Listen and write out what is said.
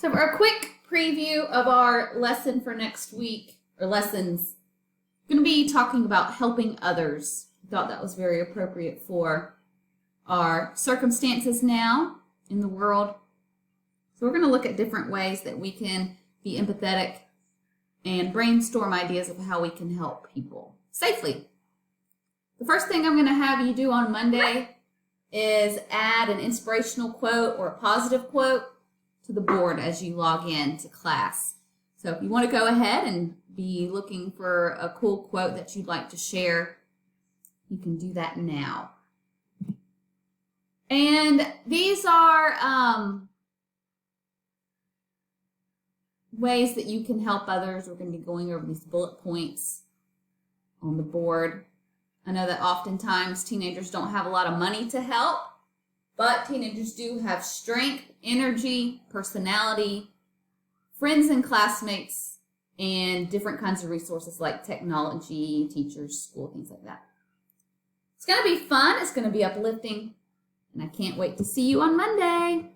So for a quick preview of our lesson for next week, or lessons, I'm going to be talking about helping others. I thought that was very appropriate for our circumstances now in the world. So we're going to look at different ways that we can be empathetic and brainstorm ideas of how we can help people safely. The first thing I'm going to have you do on Monday is add an inspirational quote or a positive quote to the board as you log in to class. So if you want to go ahead and be looking for a cool quote that you'd like to share, you can do that now. And these are ways that you can help others. We're going to be going over these bullet points on the board. I know that oftentimes teenagers don't have a lot of money to help, but teenagers do have strength, energy, personality, friends and classmates, and different kinds of resources like technology, teachers, school, things like that. It's going to be fun. It's going to be uplifting, and I can't wait to see you on Monday.